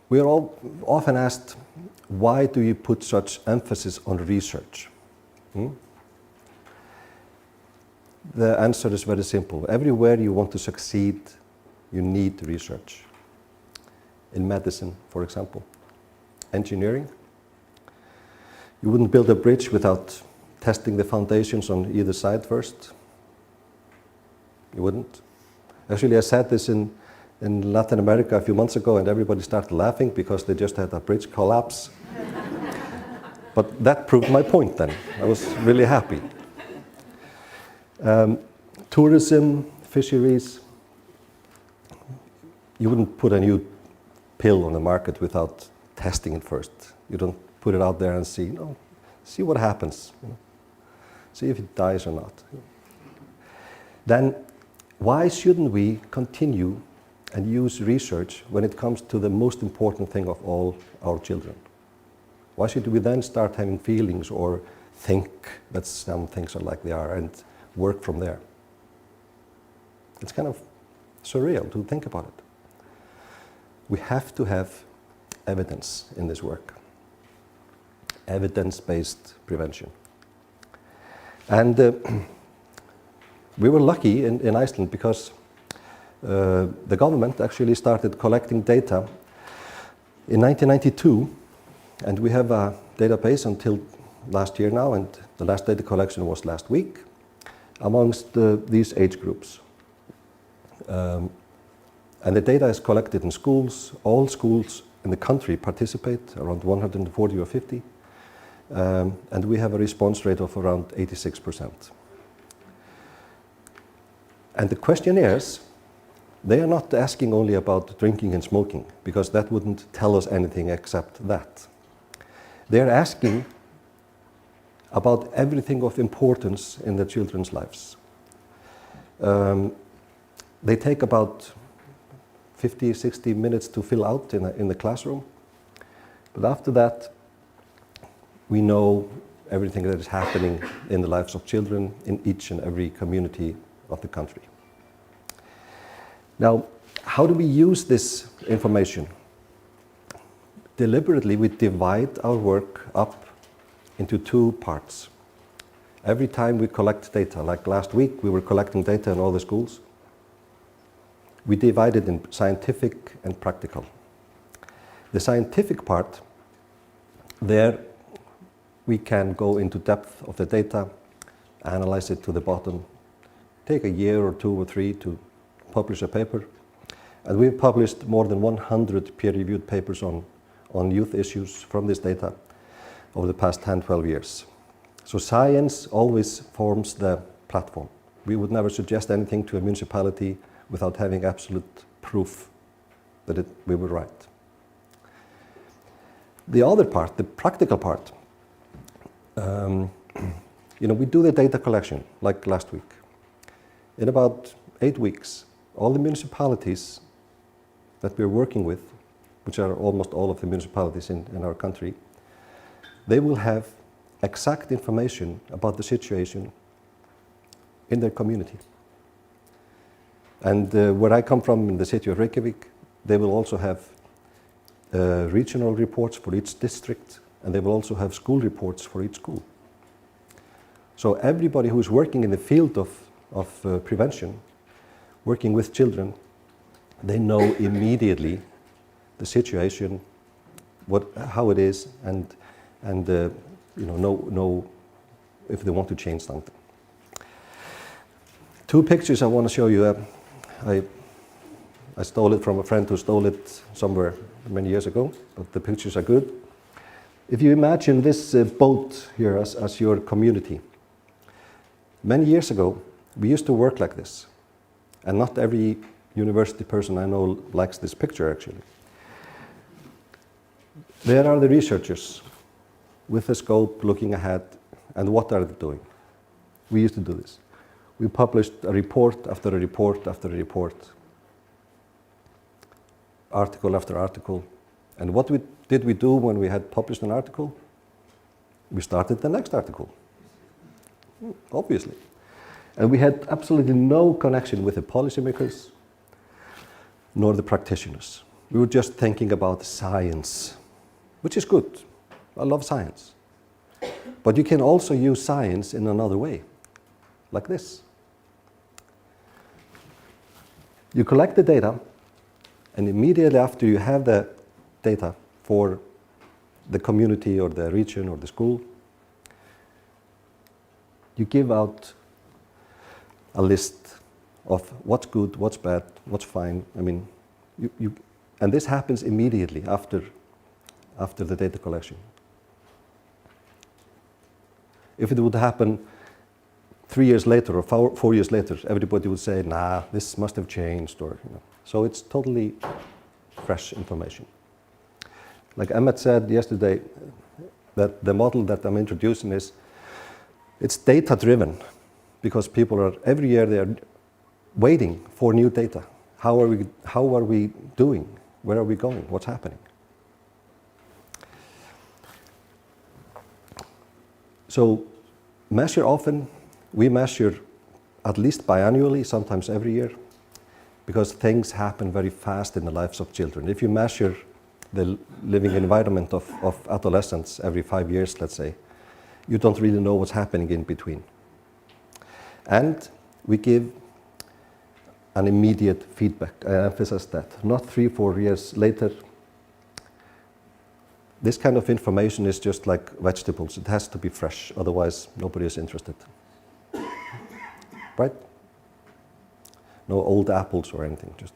We are all often asked, why do you put such emphasis on research? The answer is very simple. Everywhere you want to succeed, you need research. In medicine, for example. Engineering. You wouldn't build a bridge without testing the foundations on either side first. You wouldn't. Actually, I said this in Latin America a few months ago, and everybody started laughing because they just had a bridge collapse. But that proved my point then. I was really happy. Tourism, fisheries. You wouldn't put a new pill on the market without testing it first. You don't put it out there and see, see what happens. See if it dies or not. Then why shouldn't we continue and use research when it comes to the most important thing of all, our children? Why should we then start having feelings or think that some things are like they are and work from there? It's kind of surreal to think about it. We have to have evidence in this work. Evidence-based prevention. And we were lucky in Iceland because the government actually started collecting data in 1992, and we have a database until last year now, and the last data collection was last week, amongst these age groups. And the data is collected in schools. All schools in the country participate, around 140 or 50, and we have a response rate of around 86%. And the questionnaires, they are not asking only about drinking and smoking, because that wouldn't tell us anything except that. They're asking about everything of importance in the children's lives. They take about 50, 60 minutes to fill out in the classroom. But after that, we know everything that is happening in the lives of children in each and every community of the country. Now, how do we use this information? Deliberately, we divide our work up into two parts. Every time we collect data, like last week, we were collecting data in all the schools. We divide it in scientific and practical. The scientific part, there we can go into depth of the data, analyze it to the bottom, take a year or 2 or 3 to publish a paper. And we've published more than 100 peer-reviewed papers on youth issues from this data over the past 10, 12 years. So science always forms the platform. We would never suggest anything to a municipality without having absolute proof that we were right. The other part, the practical part, we do the data collection, like last week. In about 8 weeks, all the municipalities that we're working with, which are almost all of the municipalities in our country, they will have exact information about the situation in their community. And where I come from, in the city of Reykjavik, they will also have regional reports for each district, and they will also have school reports for each school. So everybody who is working in the field of prevention, working with children, they know immediately the situation, how it is, and know if they want to change something. 2 pictures I want to show you. I stole it from a friend who stole it somewhere many years ago, but the pictures are good. If you imagine this boat here as your community. Many years ago, we used to work like this, and not every university person I know likes this picture, actually. There are the researchers with a scope looking ahead, and what are they doing? We used to do this. We published a report after a report after a report, article after article. And what did we do when we had published an article? We started the next article, obviously. And we had absolutely no connection with the policymakers nor the practitioners. we were just thinking about science, which is good. I love science. But you can also use science in another way, like this. You collect the data, and immediately after you have the data for the community or the region or the school, you give out a list of what's good, what's bad, what's fine. I mean, and this happens immediately after the data collection. If it would happen 3 years later or 4 years later, everybody would say, nah, this must have changed, or, you know. So it's totally fresh information. Like Emmett said yesterday, that the model that I'm introducing it's data-driven, because people are, every year they are waiting for new data. How are we doing? Where are we going? What's happening? So measure often. We measure at least biannually, sometimes every year, because things happen very fast in the lives of children. If you measure the living environment of adolescents every 5 years, let's say, you don't really know what's happening in between. And we give an immediate feedback. I emphasize that. Not 3-4 years later. This kind of information is just like vegetables. It has to be fresh, otherwise nobody is interested. Right? No old apples or anything, just